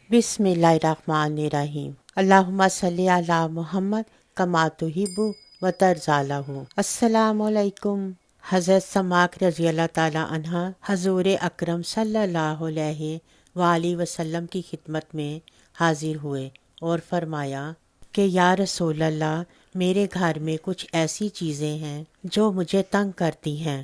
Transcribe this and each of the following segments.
बिस्मिल्लाहिर्रहमानिर्रहीम। अल्लाहुम्मा सल्ली अला मुहम्मद कमा तुहिब्बु व तर्ज़ालहु। अस्सलामुअलैकुम। हज़रत समाक रज़ी अल्लाह ताला अन्हा हज़ूर अकरम सल्लल्लाहु अलैहि वसल्लम की खिदमत में हाजिर हुए और फरमाया कि या रसूल अल्लाह, मेरे घर में कुछ ऐसी चीज़ें हैं जो मुझे तंग करती हैं।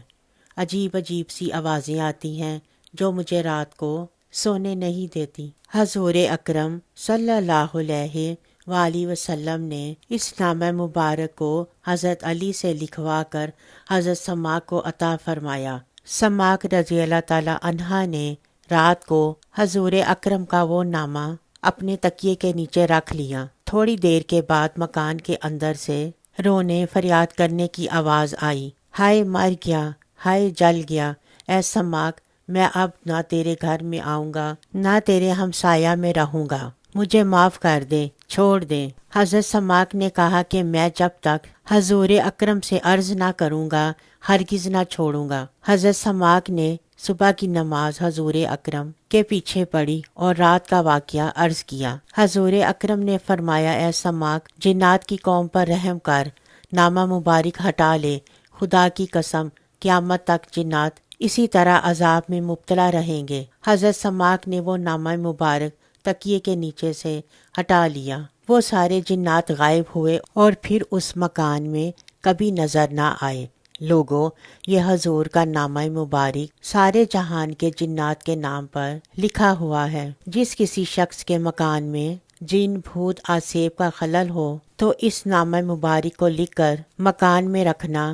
अजीब अजीब सी आवाज़ें आती हैं जो मुझे रात को सोने नहीं देती। हज़ूर अकरम सल्लल्लाहु अलैहि वसल्लम ने इस नामा मुबारक को हज़रत अली से लिखवा कर हज़रत समाक को अता फरमाया। समाक रज़ी अल्लाह ताला अन्हा ने रात को हज़ूर अकरम का वो नामा अपने तकिए के नीचे रख लिया। थोड़ी देर के बाद मकान के अंदर से रोने फरियाद करने की आवाज़ आई। हाय मर गया, हाय जल गया, ऐ समाक, मैं अब ना तेरे घर में आऊँगा ना तेरे हमसाया में रहूँगा, मुझे माफ़ कर दे, छोड़ दे। हज़रत समाक ने कहा कि मैं जब तक हज़ूर अकरम से अर्ज़ ना करूँगा हरगिज़ ना छोड़ूंगा। हज़रत समाक ने सुबह की नमाज हज़ूर अकरम के पीछे पढ़ी और रात का वाक़या अर्ज़ किया। हज़ूर अकरम ने फरमाया, ऐ समाक, जिन्नात की कौम पर रहम कर, नामा मुबारक हटा ले। खुदा की कसम, क़यामत तक जिन्नात इसी तरह अजाब में मुब्तला रहेंगे। हज़रत समाक ने वो नामा मुबारक तकिए के नीचे से हटा लिया। वो सारे जिन्नात गायब हुए और फिर उस मकान में कभी नज़र ना आए। लोगों, ये हजूर का नामा मुबारक सारे जहान के जिन्नात के नाम पर लिखा हुआ है। जिस किसी शख्स के मकान में जिन भूत आसेब का खलल हो तो इस नामा मुबारक को लिखकर मकान में रखना।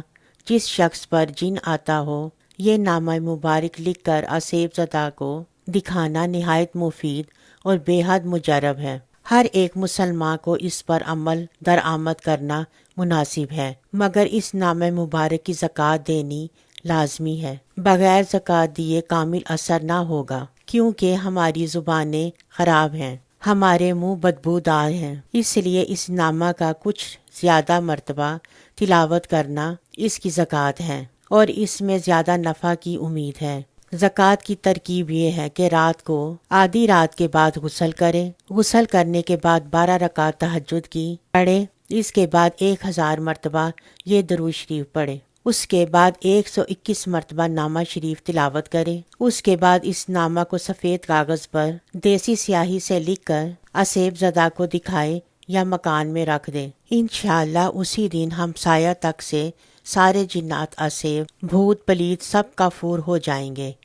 जिस शख्स पर जिन आता हो ये नामा मुबारक लिखकर आसेब ज़दा को दिखाना निहायत मुफीद और बेहद मुजरब है। हर एक मुसलमान को इस पर अमल दरामद करना मुनासिब है, मगर इस नामा मुबारक की ज़कात देनी लाजमी है। बगैर ज़कात दिए कामिल असर ना होगा, क्योंकि हमारी ज़ुबानें ख़राब हैं, हमारे मुंह बदबूदार हैं। इसलिए इस नामा का कुछ ज़्यादा मर्तबा तिलावत करना इसकी ज़कात है और इसमें ज़्यादा नफ़ा की उम्मीद है। ज़कात की तरकीब ये है कि रात को आधी रात के बाद गुस्ल करें। गुस्ल करने के बाद 12 रकात तहज्जुद की पढ़े। इसके बाद 1000 मरतबा ये दरूद शरीफ पढ़े। उसके बाद 121 मरतबा नामा शरीफ तिलावत करें। उसके बाद इस नामा को सफ़ेद कागज़ पर देसी स्याही से लिख कर आसेब ज़दा को दिखाए या मकान में रख दें। इंशाअल्लाह उसी दिन हमसाया तक से सारे जिन्नात आसेब भूत पलीत सब काफूर हो जाएंगे।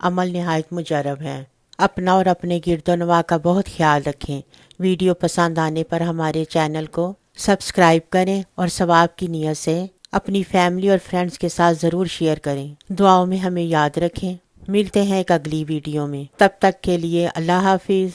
अमल निहायत मुजरब है। अपना और अपने गिरदोनवा का बहुत ख्याल रखें। वीडियो पसंद आने पर हमारे चैनल को सब्सक्राइब करें और सवाब की नीयत से अपनी फैमिली और फ्रेंड्स के साथ ज़रूर शेयर करें। दुआओं में हमें याद रखें। मिलते हैं एक अगली वीडियो में, तब तक के लिए अल्लाह हाफिज़।